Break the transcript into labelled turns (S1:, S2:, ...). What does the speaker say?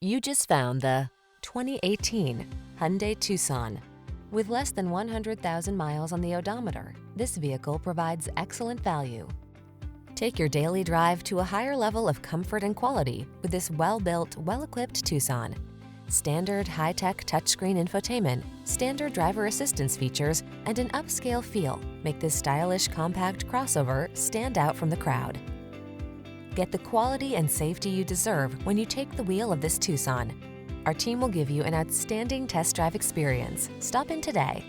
S1: You just found the 2018 Hyundai Tucson. With less than 100,000 miles on the odometer, this vehicle provides excellent value. Take your daily drive to a higher level of comfort and quality with this well-built, well-equipped Tucson. Standard high-tech touchscreen infotainment, standard driver assistance features, and an upscale feel make this stylish compact crossover stand out from the crowd. Get the quality and safety you deserve when you take the wheel of this Tucson. Our team will give you an outstanding test drive experience. Stop in today.